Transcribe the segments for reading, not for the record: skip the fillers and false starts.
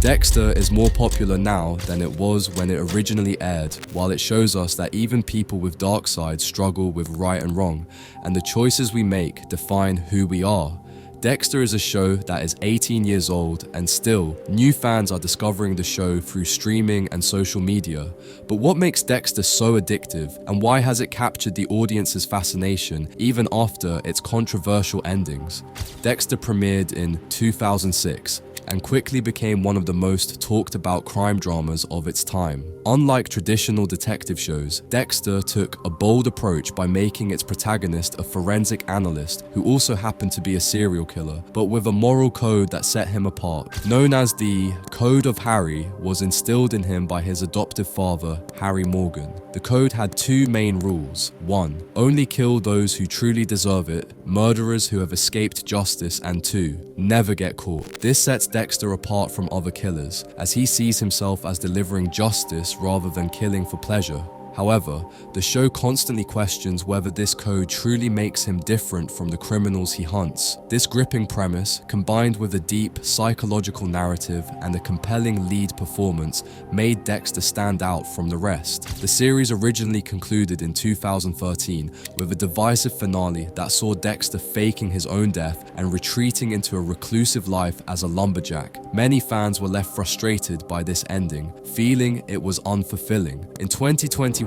Dexter is more popular now than it was when it originally aired, while it shows us that even people with dark sides struggle with right and wrong, and the choices we make define who we are. Dexter is a show that is 18 years old, and still, new fans are discovering the show through streaming and social media. But what makes Dexter so addictive, and why has it captured the audience's fascination even after its controversial endings? Dexter premiered in 2006 and quickly became one of the most talked about crime dramas of its time. Unlike traditional detective shows, Dexter took a bold approach by making its protagonist a forensic analyst who also happened to be a serial killer, but with a moral code that set him apart. Known as the Code of Harry, was instilled in him by his adoptive father, Harry Morgan. The code had two main rules. 1. Only kill those who truly deserve it, murderers who have escaped justice, and 2. Never get caught. This sets Dexter apart from other killers, as he sees himself as delivering justice rather than killing for pleasure. However, the show constantly questions whether this code truly makes him different from the criminals he hunts. This gripping premise, combined with a deep psychological narrative and a compelling lead performance, made Dexter stand out from the rest. The series originally concluded in 2013 with a divisive finale that saw Dexter faking his own death and retreating into a reclusive life as a lumberjack. Many fans were left frustrated by this ending, feeling it was unfulfilling. In 2021,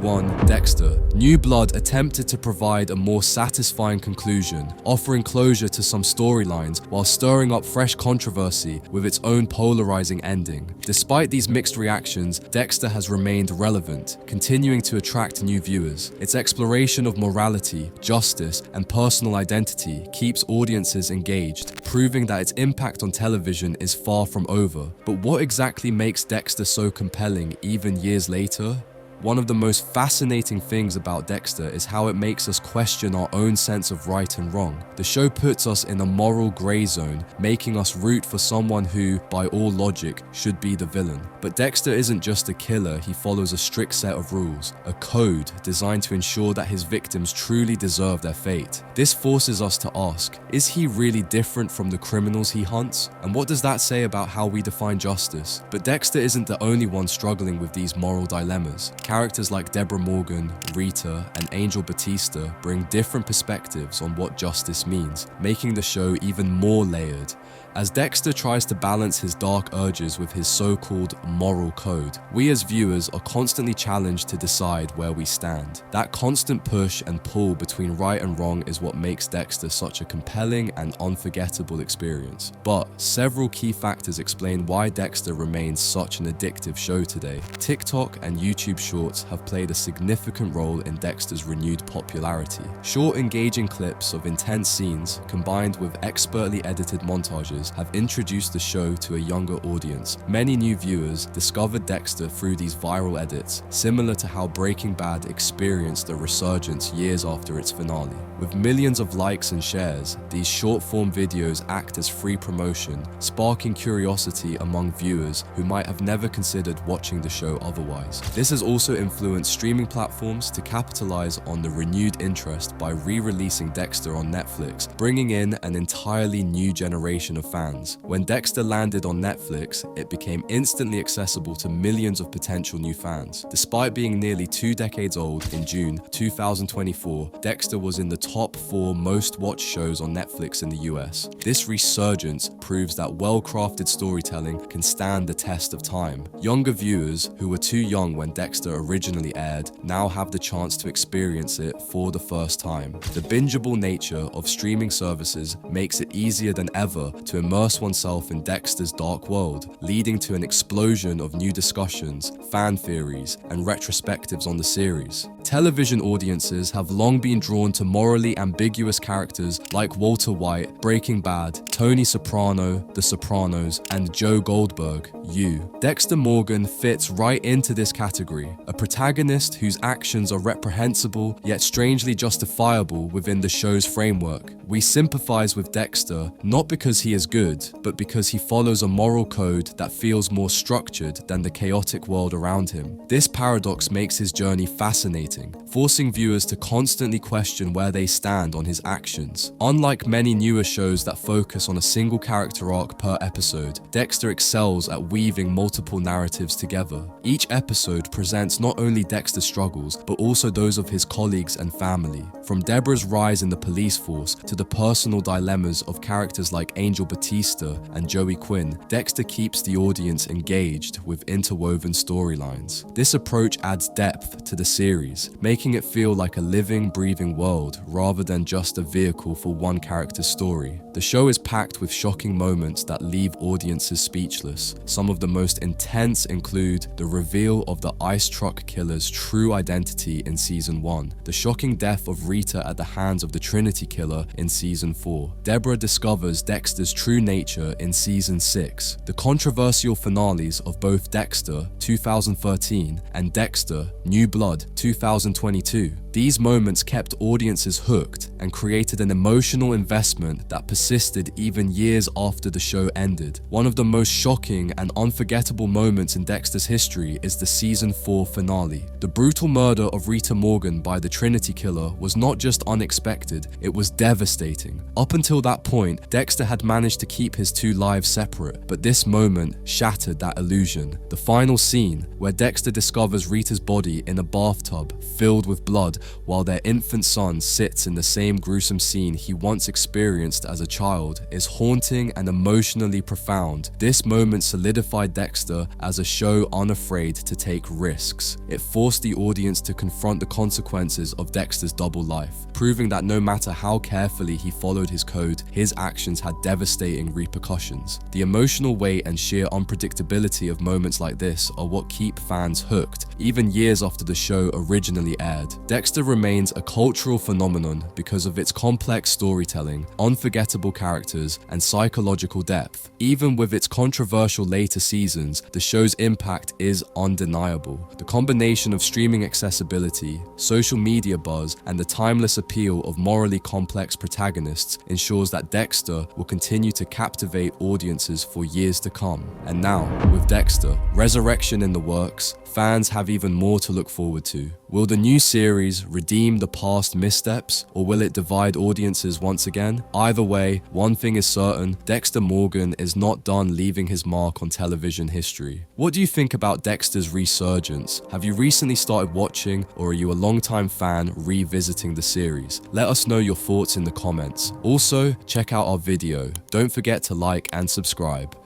Dexter, New Blood attempted to provide a more satisfying conclusion, offering closure to some storylines while stirring up fresh controversy with its own polarizing ending. Despite these mixed reactions, Dexter has remained relevant, continuing to attract new viewers. Its exploration of morality, justice, and personal identity keeps audiences engaged, proving that its impact on television is far from over. But what exactly makes Dexter so compelling even years later? One of the most fascinating things about Dexter is how it makes us question our own sense of right and wrong. The show puts us in a moral grey zone, making us root for someone who, by all logic, should be the villain. But Dexter isn't just a killer, he follows a strict set of rules, a code designed to ensure that his victims truly deserve their fate. This forces us to ask, is he really different from the criminals he hunts? And what does that say about how we define justice? But Dexter isn't the only one struggling with these moral dilemmas. Characters like Dexter Morgan, Rita, and Angel Batista bring different perspectives on what justice means, making the show even more layered. As Dexter tries to balance his dark urges with his so-called moral code, we as viewers are constantly challenged to decide where we stand. That constant push and pull between right and wrong is what makes Dexter such a compelling and unforgettable experience. But several key factors explain why Dexter remains such an addictive show today. TikTok and YouTube Shorts have played a significant role in Dexter's renewed popularity. Short, engaging clips of intense scenes, combined with expertly edited montages, have introduced the show to a younger audience. Many new viewers discovered Dexter through these viral edits, similar to how Breaking Bad experienced a resurgence years after its finale. With millions of likes and shares, these short-form videos act as free promotion, sparking curiosity among viewers who might have never considered watching the show otherwise. This has also influenced streaming platforms to capitalize on the renewed interest by re-releasing Dexter on Netflix, bringing in an entirely new generation of fans. When Dexter landed on Netflix, it became instantly accessible to millions of potential new fans. Despite being nearly 2 decades old, in June 2024, Dexter was in the top 4 most watched shows on Netflix in the US. This resurgence proves that well-crafted storytelling can stand the test of time. Younger viewers who were too young when Dexter originally aired now have the chance to experience it for the first time. The bingeable nature of streaming services makes it easier than ever to immerse oneself in Dexter's dark world, leading to an explosion of new discussions, fan theories, and retrospectives on the series. Television audiences have long been drawn to morally ambiguous characters like Walter White, Breaking Bad, Tony Soprano, The Sopranos, and Joe Goldberg, You. Dexter Morgan fits right into this category, a protagonist whose actions are reprehensible yet strangely justifiable within the show's framework. We sympathize with Dexter not because he is good, but because he follows a moral code that feels more structured than the chaotic world around him. This paradox makes his journey fascinating. pacing, forcing viewers to constantly question where they stand on his actions. Unlike many newer shows that focus on a single character arc per episode, Dexter excels at weaving multiple narratives together. Each episode presents not only Dexter's struggles, but also those of his colleagues and family. From Deborah's rise in the police force to the personal dilemmas of characters like Angel Batista and Joey Quinn, Dexter keeps the audience engaged with interwoven storylines. This approach adds depth to the series, making it feel like a living, breathing world rather than just a vehicle for one character's story. The show is packed with shocking moments that leave audiences speechless. Some of the most intense include the reveal of the ice truck killer's true identity in Season 1, the shocking death of Rita at the hands of the Trinity Killer in Season 4, Deborah discovers Dexter's true nature in Season 6, the controversial finales of both Dexter 2013 and Dexter New Blood 2022. These moments kept audiences hooked and created an emotional investment that persisted even years after the show ended. One of the most shocking and unforgettable moments in Dexter's history is the Season 4 finale. The brutal murder of Rita Morgan by the Trinity Killer was not just unexpected, it was devastating. Up until that point, Dexter had managed to keep his two lives separate, but this moment shattered that illusion. The final scene, where Dexter discovers Rita's body in a bathtub filled with blood, while their infant son sits in the same gruesome scene he once experienced as a child, is haunting and emotionally profound. This moment solidified Dexter as a show unafraid to take risks. It forced the audience to confront the consequences of Dexter's double life, proving that no matter how carefully he followed his code, his actions had devastating repercussions. The emotional weight and sheer unpredictability of moments like this are what keep fans hooked, even years after the show originally aired. Dexter remains a cultural phenomenon because of its complex storytelling, unforgettable characters, and psychological depth. Even with its controversial later seasons, the show's impact is undeniable. The combination of streaming accessibility, social media buzz, and the timeless appeal of morally complex protagonists ensures that Dexter will continue to captivate audiences for years to come. And now, with Dexter Resurrection in the works, fans have even more to look forward to. Will the new series redeem the past missteps, or will it divide audiences once again? Either way, one thing is certain, Dexter Morgan is not done leaving his mark on television history. What do you think about Dexter's resurgence? Have you recently started watching, or are you a longtime fan revisiting the series? Let us know your thoughts in the comments. Also, check out our video. Don't forget to like and subscribe.